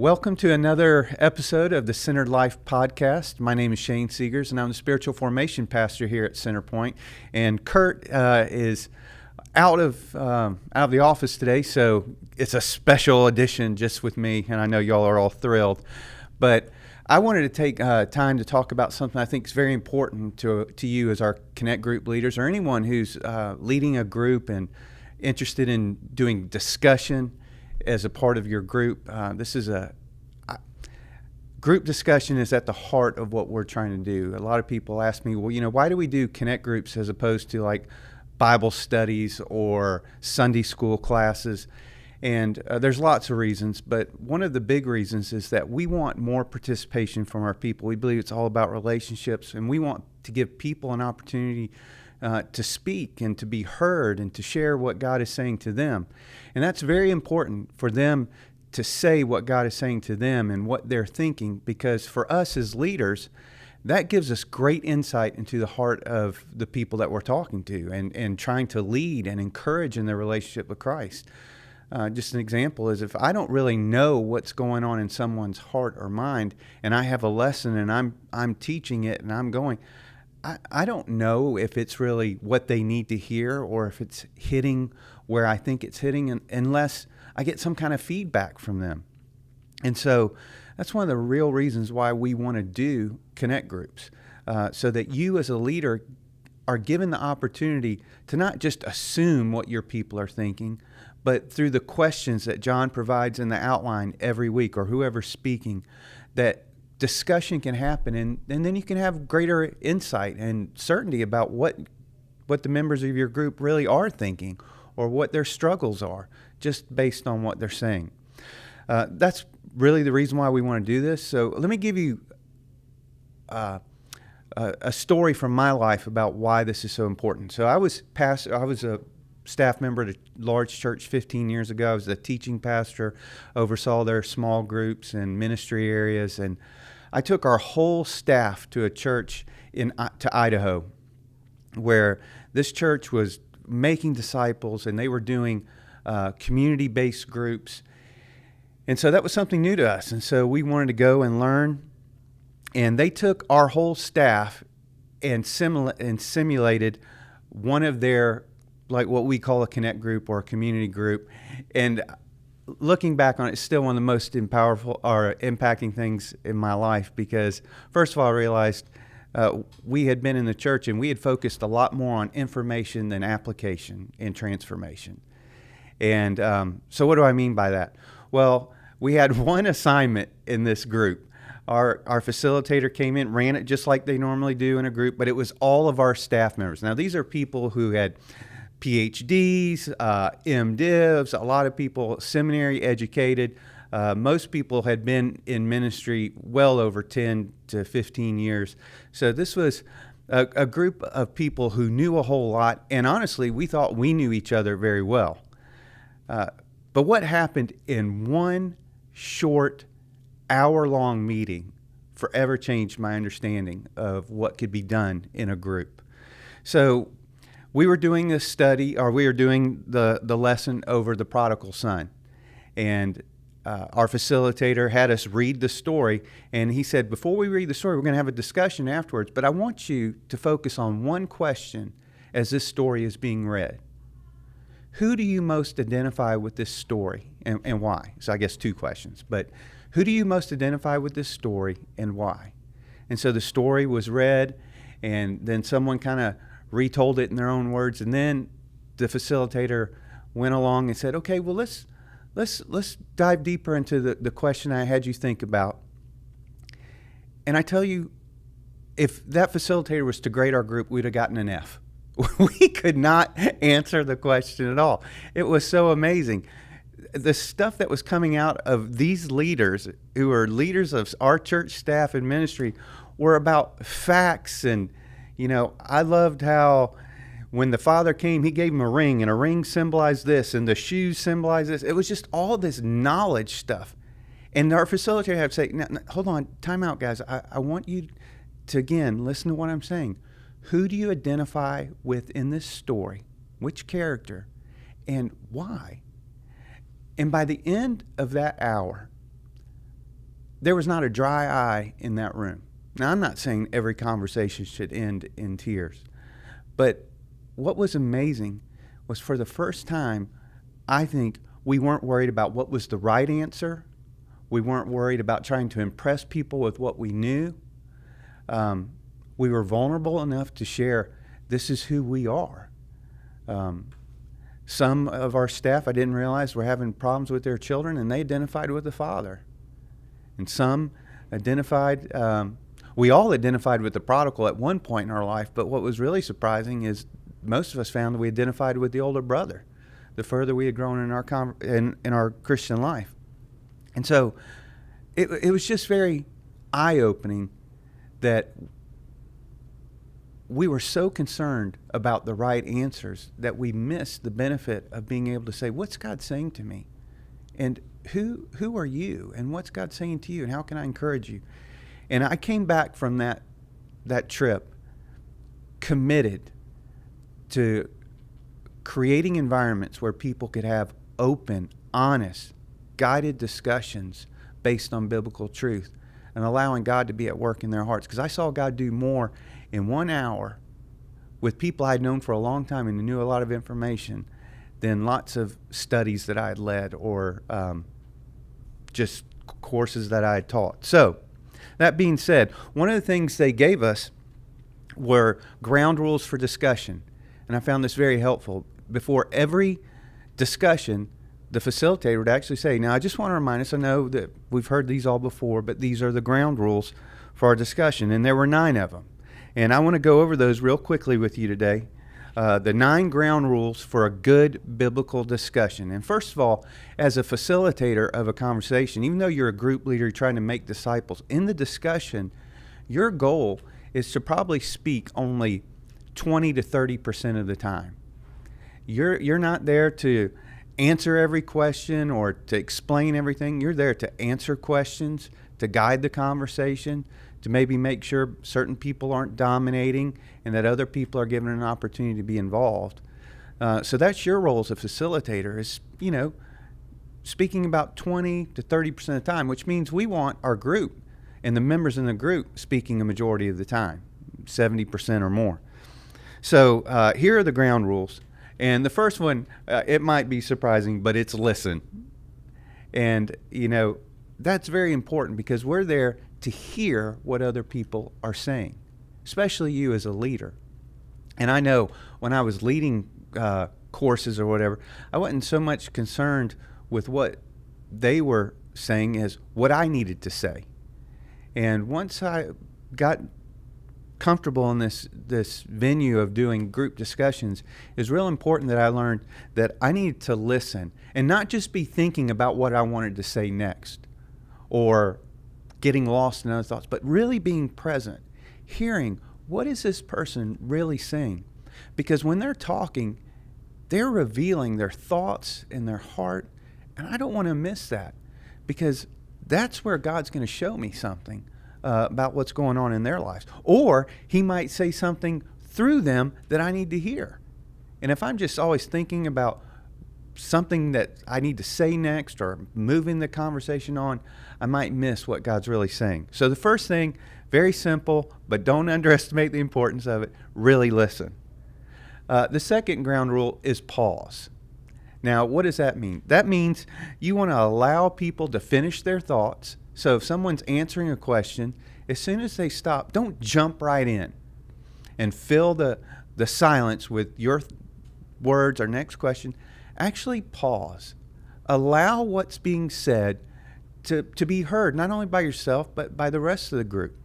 Welcome to another episode of the Centered Life podcast. My name is Shane Segars, and I'm the spiritual formation pastor here at Centerpoint. And Kurt is out of the office today, so it's a special edition just with me, and I know y'all are all thrilled. But I wanted to take time to talk about something I think is very important to you as our Connect group leaders, or anyone who's leading a group and interested in doing discussion as a part of your group. This is group discussion is at the heart of what we're trying to do. A lot of people ask me, well, why do we do Connect groups as opposed to like Bible studies or Sunday school classes? And there's lots of reasons, but one of the big reasons is that we want more participation from our people. We believe it's all about relationships, and we want to give people an opportunity to speak and to be heard and to share what God is saying to them. And that's very important for them to say what God is saying to them and what they're thinking, because for us as leaders, that gives us great insight into the heart of the people that we're talking to and trying to lead and encourage in their relationship with Christ. Just an example is if I don't really know what's going on in someone's heart or mind, and I have a lesson and I'm teaching it and I'm going, I don't know if it's really what they need to hear or if it's hitting where I think it's hitting unless I get some kind of feedback from them. And so that's one of the real reasons why we want to do Connect groups, so that you as a leader are given the opportunity to not just assume what your people are thinking, but through the questions that John provides in the outline every week, or whoever's speaking, that discussion can happen, and then you can have greater insight and certainty about what the members of your group really are thinking or what their struggles are, just based on what they're saying. That's really the reason why we want to do this. So let me give you a story from my life about why this is so important. So I was a staff member at a large church 15 years ago. I was a teaching pastor, oversaw their small groups and ministry areas, and I took our whole staff to a church to Idaho, where this church was making disciples, and they were doing community-based groups. And so that was something new to us, and so we wanted to go and learn. And they took our whole staff and simulated one of their, like what we call a Connect group or a community group. And looking back on it, it's still one of the most impacting things in my life, because first of all, I realized we had been in the church and we had focused a lot more on information than application and transformation. And so what do I mean by that? Well, we had one assignment in this group. Our facilitator came in, ran it just like they normally do in a group, but it was all of our staff members. Now, these are people who had PhDs, MDivs, a lot of people seminary educated. Most people had been in ministry well over 10 to 15 years. So this was a group of people who knew a whole lot, and honestly, we thought we knew each other very well. But what happened in one short hour-long meeting forever changed my understanding of what could be done in a group. So we were doing this study, or we were doing the lesson over the prodigal son. And our facilitator had us read the story, and he said, before we read the story, we're going to have a discussion afterwards, but I want you to focus on one question as this story is being read. Who do you most identify with this story, and why? So I guess two questions, but who do you most identify with this story and why? And so the story was read, and then someone kind of retold it in their own words, and then the facilitator went along and said, okay, well, let's dive deeper into the question I had you think about. And I tell you, if that facilitator was to grade our group, we'd have gotten an F. We could not answer the question at all. It was so amazing. The stuff that was coming out of these leaders, who are leaders of our church staff and ministry, were about facts. And, I loved how when the Father came, he gave him a ring, and a ring symbolized this, and the shoes symbolized this. It was just all this knowledge stuff. And our facilitator had to say, no, hold on, time out, guys. I want you to, again, listen to what I'm saying. Who do you identify with in this story? Which character? And why? And by the end of that hour, there was not a dry eye in that room. Now, I'm not saying every conversation should end in tears, but what was amazing was for the first time, I think we weren't worried about what was the right answer. We weren't worried about trying to impress people with what we knew. We were vulnerable enough to share, this is who we are. Some of our staff, I didn't realize, were having problems with their children, and they identified with the father. And some identified, we all identified with the prodigal at one point in our life, but what was really surprising is most of us found that we identified with the older brother the further we had grown in our Christian life. And so it was just very eye-opening that we were so concerned about the right answers that we missed the benefit of being able to say, what's God saying to me? And who are you? And what's God saying to you? And how can I encourage you? And I came back from that trip committed to creating environments where people could have open, honest, guided discussions based on biblical truth and allowing God to be at work in their hearts. Because I saw God do more in 1 hour with people I'd known for a long time and knew a lot of information than lots of studies that I had led or just courses that I had taught. So, that being said, one of the things they gave us were ground rules for discussion. And I found this very helpful. Before every discussion, the facilitator would actually say, now I just want to remind us, I know that we've heard these all before, but these are the ground rules for our discussion. And there were 9 of them. And I want to go over those real quickly with you today. The 9 ground rules for a good biblical discussion. And first of all, as a facilitator of a conversation, even though you're a group leader, you're trying to make disciples, in the discussion, your goal is to probably speak only 20 to 30% of the time. You're not there to answer every question or to explain everything. You're there to answer questions, to guide the conversation, to maybe make sure certain people aren't dominating and that other people are given an opportunity to be involved. So that's your role as a facilitator, is, speaking about 20 to 30% of the time, which means we want our group and the members in the group speaking a majority of the time, 70% or more. So here are the ground rules. And the first one, it might be surprising, but it's listen. And, that's very important because we're there to hear what other people are saying, especially you as a leader. And I know when I was leading courses or whatever, I wasn't so much concerned with what they were saying as what I needed to say. And once I got comfortable in this venue of doing group discussions, it's real important that I learned that I needed to listen and not just be thinking about what I wanted to say next or getting lost in other thoughts, but really being present, hearing what is this person really saying? Because when they're talking, they're revealing their thoughts and their heart, and I don't want to miss that because that's where God's going to show me something about what's going on in their lives. Or he might say something through them that I need to hear. And if I'm just always thinking about something that I need to say next or moving the conversation on, I might miss what God's really saying. So the first thing, very simple, but don't underestimate the importance of it, really listen. The second ground rule is pause. Now, what does that mean? That means you want to allow people to finish their thoughts. So if someone's answering a question, as soon as they stop, don't jump right in and fill the silence with your words or next question. Actually pause. Allow what's being said to be heard, not only by yourself, but by the rest of the group.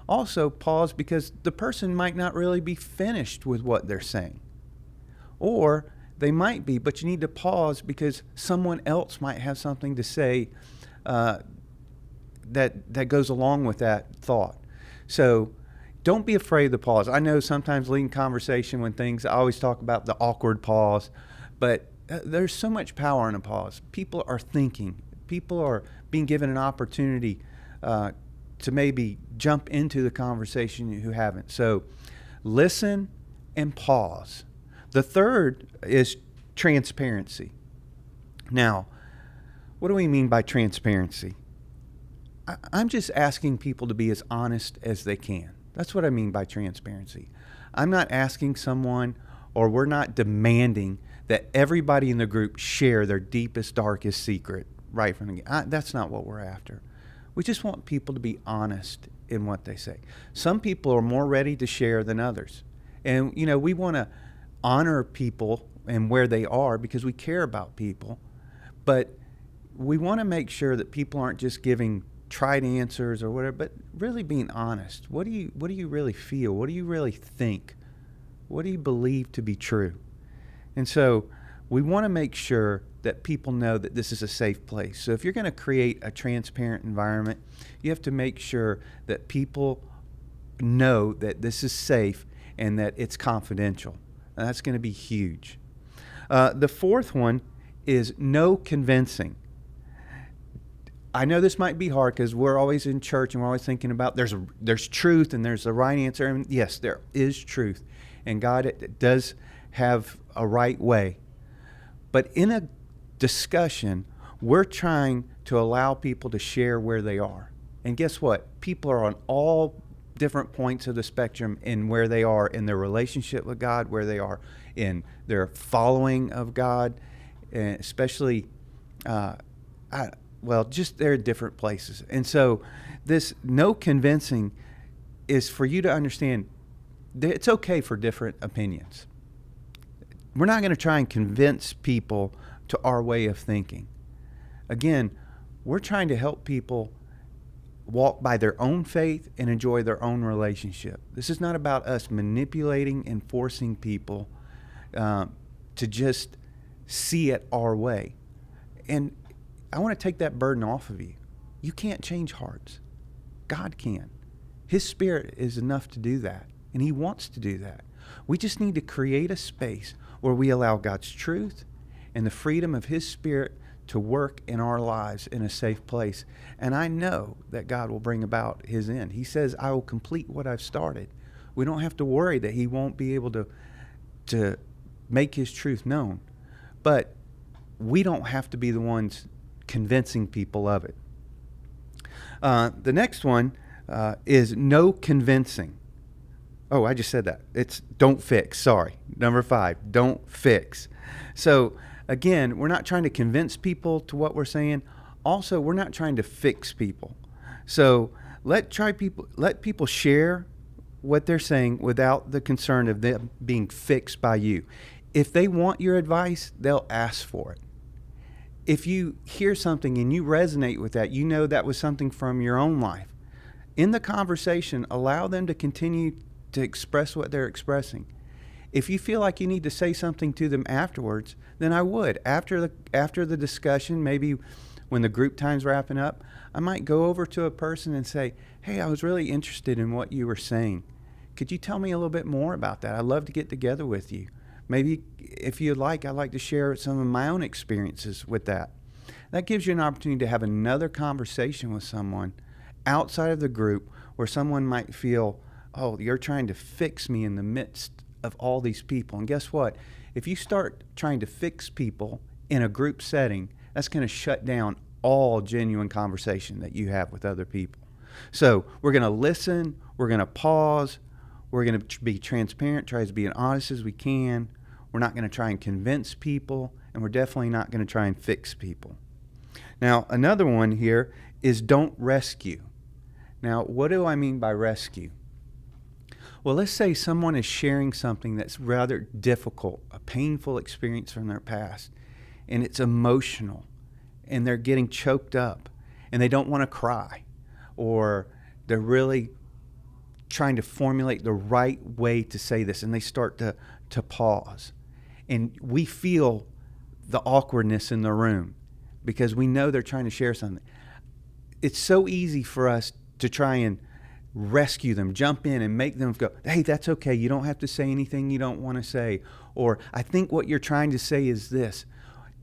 Also pause because the person might not really be finished with what they're saying. Or they might be, but you need to pause because someone else might have something to say that goes along with that thought. So don't be afraid to pause. I know sometimes leading conversation when I always talk about the awkward pause, but there's so much power in a pause. People are thinking. People are being given an opportunity to maybe jump into the conversation who haven't. So listen and pause. The third is transparency. Now, what do we mean by transparency? I'm just asking people to be as honest as they can. That's what I mean by transparency. I'm not asking someone, or we're not demanding that everybody in the group share their deepest, darkest secret right from the beginning. That's not what we're after. We just want people to be honest in what they say. Some people are more ready to share than others. And, we want to honor people and where they are because we care about people. But we want to make sure that people aren't just giving tried answers or whatever, but really being honest. What do you really feel? What do you really think? What do you believe to be true? And so we want to make sure that people know that this is a safe place. So if you're going to create a transparent environment, you have to make sure that people know that this is safe and that it's confidential. And that's going to be huge. The fourth one is no convincing. I know this might be hard because we're always in church and we're always thinking about there's truth and there's the right answer. And yes, there is truth. And God does have a right way. But in a discussion, we're trying to allow people to share where they are. And guess what? People are on all different points of the spectrum in where they are in their relationship with God, where they are in their following of God, and especially, just they're different places. And so this no convincing is for you to understand that it's okay for different opinions. We're not going to try and convince people to our way of thinking. Again, we're trying to help people walk by their own faith and enjoy their own relationship. This is not about us manipulating and forcing people to just see it our way. And I want to take that burden off of you. You can't change hearts. God can. His Spirit is enough to do that, and He wants to do that. We just need to create a space where we allow God's truth and the freedom of His Spirit to work in our lives in a safe place. And I know that God will bring about His end. He says, I will complete what I've started. We don't have to worry that He won't be able to make His truth known. But we don't have to be the ones convincing people of it. The next one is no convincing. Oh, I just said that. It's don't fix. Sorry. Number 5, don't fix. So again, we're not trying to convince people to what we're saying. Also, we're not trying to fix people. So let people share what they're saying without the concern of them being fixed by you. If they want your advice, they'll ask for it. If you hear something and you resonate with that, you know that was something from your own life. In the conversation, allow them to continue to express what they're expressing. If you feel like you need to say something to them afterwards, then I would. After the discussion, maybe when the group time's wrapping up, I might go over to a person and say, hey, I was really interested in what you were saying. Could you tell me a little bit more about that? I'd love to get together with you. Maybe if you'd like, I'd like to share some of my own experiences with that. That gives you an opportunity to have another conversation with someone outside of the group where someone might feel, oh, you're trying to fix me in the midst of all these people. And guess what? If you start trying to fix people in a group setting, that's going to shut down all genuine conversation that you have with other people. So we're going to listen, we're going to pause, we're going to be transparent, try to be as honest as we can. We're not going to try and convince people, and we're definitely not going to try and fix people. Now, another one here is don't rescue. Now, what do I mean by rescue? Well, let's say someone is sharing something that's rather difficult, a painful experience from their past, and it's emotional, and they're getting choked up, and they don't want to cry, or they're really trying to formulate the right way to say this, and they start to pause. And we feel the awkwardness in the room because we know they're trying to share something. It's so easy for us to try and rescue them, jump in and make them go, hey, that's okay. You don't have to say anything you don't want to say. Or I think what you're trying to say is this.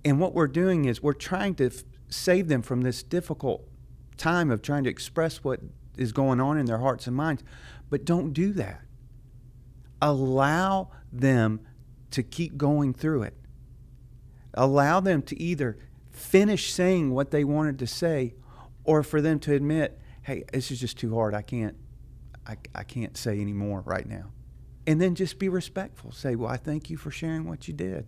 And what we're doing is we're trying to save them from this difficult time of trying to express what is going on in their hearts and minds. But don't do that. Allow them to keep going through it. Allow them to either finish saying what they wanted to say or for them to admit, hey, this is just too hard. I can't say any more right now. And then just be respectful. Say, well, I thank you for sharing what you did.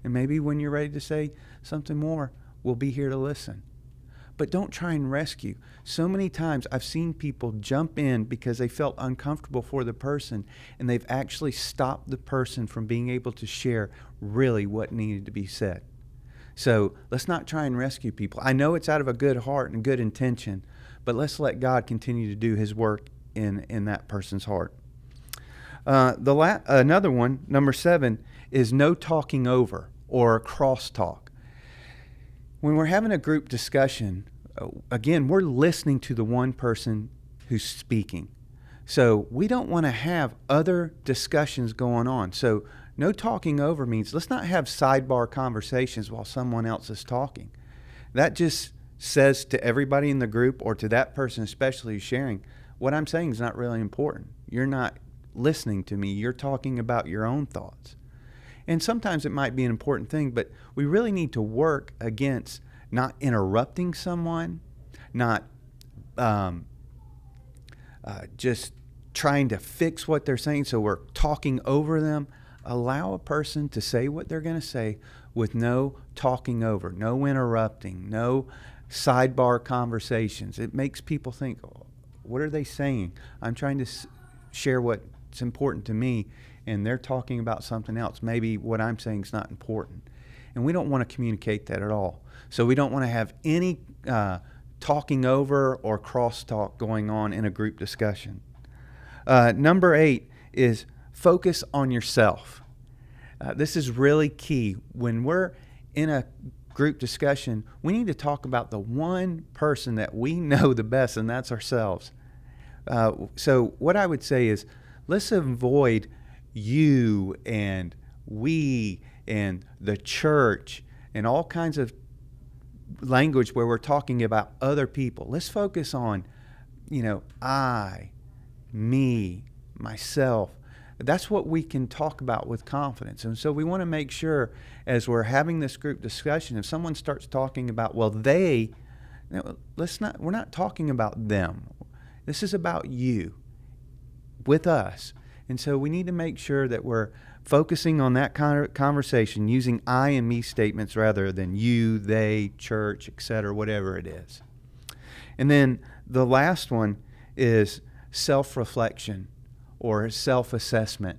And maybe when you're ready to say something more, we'll be here to listen. But don't try and rescue. So many times I've seen people jump in because they felt uncomfortable for the person, and they've actually stopped the person from being able to share really what needed to be said. So let's not try and rescue people. I know it's out of a good heart and good intention, but let's let God continue to do his work in that person's heart. Another one, number 7, is no talking over or crosstalk. When we're having a group discussion, again, we're listening to the one person who's speaking. So we don't want to have other discussions going on. So no talking over means let's not have sidebar conversations while someone else is talking. That just says to everybody in the group, or to that person especially who's sharing, what I'm saying is not really important. You're not listening to me. You're talking about your own thoughts. And sometimes it might be an important thing, but we really need to work against not interrupting someone, not just trying to fix what they're saying so we're talking over them. Allow a person to say what they're going to say with no talking over, no interrupting, no sidebar conversations. It makes people think, oh, what are they saying? I'm trying to share what's important to me, and they're talking about something else. Maybe what I'm saying is not important. And we don't want to communicate that at all. So we don't want to have any talking over or crosstalk going on in a group discussion. Number 8 is focus on yourself. This is really key. When we're in a group discussion, we need to talk about the one person that we know the best, and that's ourselves. So what I would say is, let's avoid you and we and the church and all kinds of language where we're talking about other people. Let's focus on, I, me, myself. That's what we can talk about with confidence. And so we want to make sure, as we're having this group discussion, if someone starts talking about, well, we're not talking about them. This is about you with us. And so we need to make sure that we're focusing on that kind of conversation using I and me statements rather than you, they, church, etc., whatever it is. And then the last one is self-reflection or self-assessment.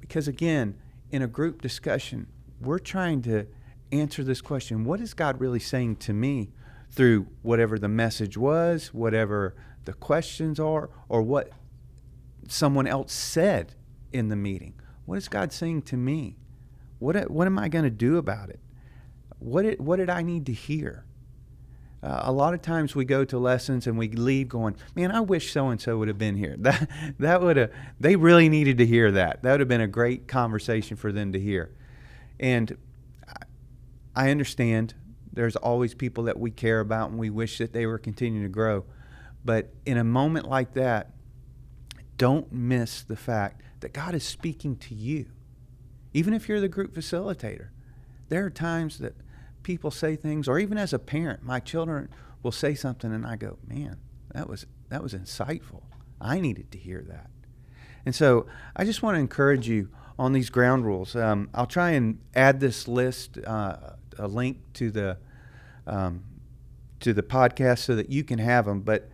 Because again, in a group discussion, we're trying to answer this question, what is God really saying to me through whatever the message was, whatever the questions are, or what someone else said in the meeting? What is God saying to me? What am I going to do about it? What did I need to hear? A lot of times we go to lessons and we leave going, man, I wish so-and-so would have been here. They really needed to hear that. That would have been a great conversation for them to hear. And I understand there's always people that we care about and we wish that they were continuing to grow. But in a moment like that, don't miss the fact that God is speaking to you. Even if you're the group facilitator, there are times that people say things, or even as a parent, my children will say something and I go, man, that was insightful. I needed to hear that. And so I just want to encourage you on these ground rules. I'll try and add this list, a link to the podcast so that you can have them. But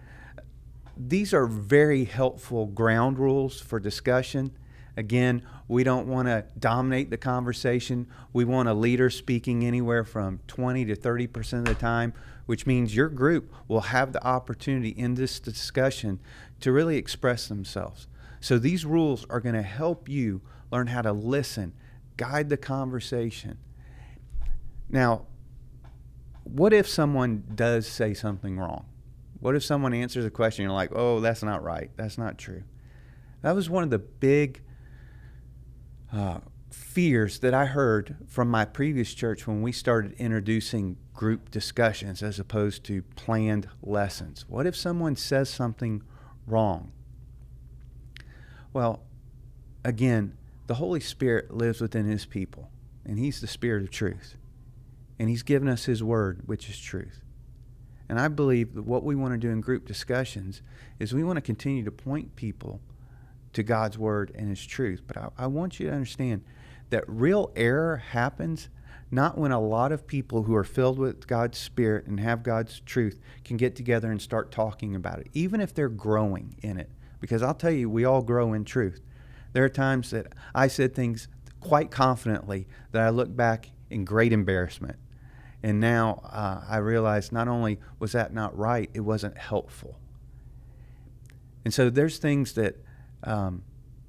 these are very helpful ground rules for discussion. Again, we don't want to dominate the conversation. We want a leader speaking anywhere from 20 to 30% of the time, which means your group will have the opportunity in this discussion to really express themselves. So these rules are going to help you learn how to listen, guide the conversation. Now, what if someone does say something wrong? What if someone answers a question and you're like, oh, that's not right. That's not true. That was one of the big fears that I heard from my previous church when we started introducing group discussions as opposed to planned lessons. What if someone says something wrong? Well, again, the Holy Spirit lives within His people, and He's the Spirit of truth. And He's given us His word, which is truth. And I believe that what we want to do in group discussions is we want to continue to point people to God's word and his truth. But I want you to understand that real error happens not when a lot of people who are filled with God's Spirit and have God's truth can get together and start talking about it, even if they're growing in it. Because I'll tell you, we all grow in truth. There are times that I said things quite confidently that I look back in great embarrassment. And now I realize not only was that not right, it wasn't helpful. And so there's things that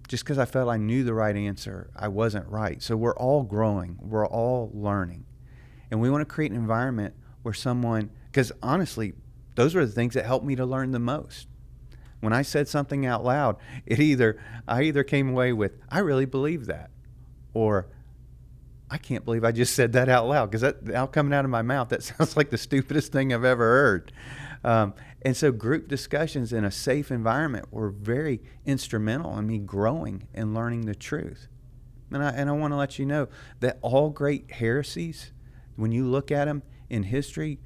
just because I felt I knew the right answer, I wasn't right. So we're all growing. We're all learning. And we want to create an environment where someone, because honestly, those were the things that helped me to learn the most. When I said something out loud, I either came away with, I really believe that, or I can't believe I just said that out loud, because that now coming out of my mouth, that sounds like the stupidest thing I've ever heard. And so group discussions in a safe environment were very instrumental in me growing and learning the truth. And I want to let you know that all great heresies, when you look at them in history,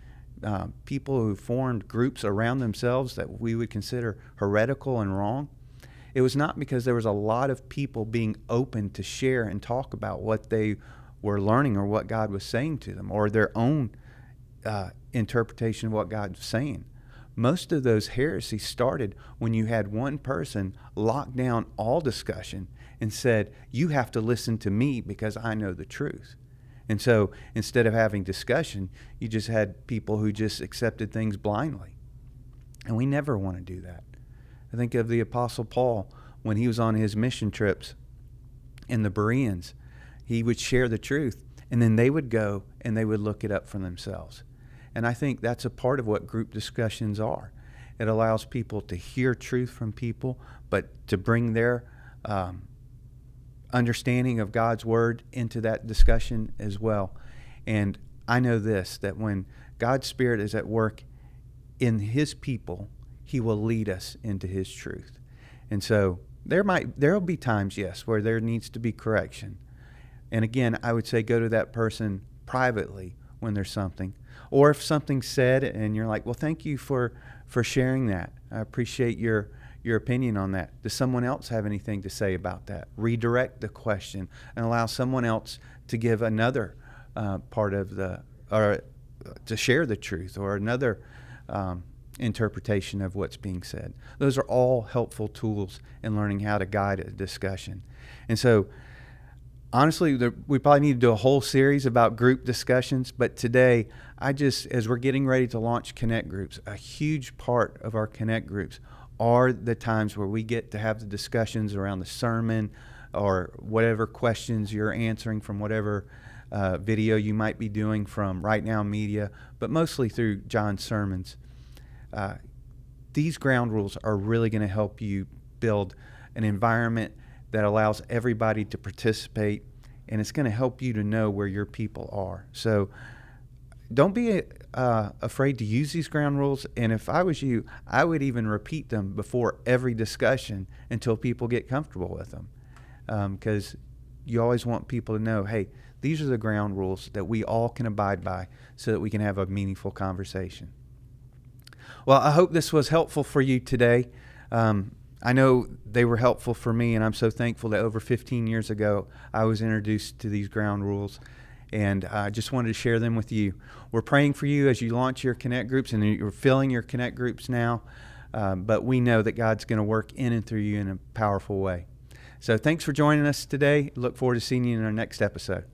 people who formed groups around themselves that we would consider heretical and wrong, it was not because there was a lot of people being open to share and talk about what they were learning or what God was saying to them, or their own interpretation of what God was saying. Most of those heresies started when you had one person lock down all discussion and said, you have to listen to me because I know the truth. And so instead of having discussion, you just had people who just accepted things blindly. And we never want to do that. I think of the Apostle Paul when he was on his mission trips in the Bereans. He would share the truth, and then they would go and they would look it up for themselves. And I think that's a part of what group discussions are. It allows people to hear truth from people, but to bring their understanding of God's word into that discussion as well. And I know this, that when God's Spirit is at work in his people, he will lead us into his truth. And so there'll be times, yes, where there needs to be correction. And again, I would say go to that person privately when there's something. Or if something's said and you're like, well, thank you for sharing that. I appreciate your opinion on that. Does someone else have anything to say about that? Redirect the question and allow someone else to give another part of or to share the truth, or another interpretation of what's being said. Those are all helpful tools in learning how to guide a discussion. And so honestly, we probably need to do a whole series about group discussions, but today, as we're getting ready to launch Connect Groups, a huge part of our Connect Groups are the times where we get to have the discussions around the sermon or whatever questions you're answering from whatever video you might be doing from Right Now Media, but mostly through John's sermons. These ground rules are really going to help you build an environment that allows everybody to participate, and it's going to help you to know where your people are. So don't be afraid to use these ground rules, and if I was you, I would even repeat them before every discussion until people get comfortable with them, because you always want people to know, hey, these are the ground rules that we all can abide by so that we can have a meaningful conversation. Well, I hope this was helpful for you today. I know they were helpful for me, and I'm so thankful that over 15 years ago, I was introduced to these ground rules, and I just wanted to share them with you. We're praying for you as you launch your Connect Groups, and you're filling your Connect Groups now, but we know that God's going to work in and through you in a powerful way. So thanks for joining us today. Look forward to seeing you in our next episode.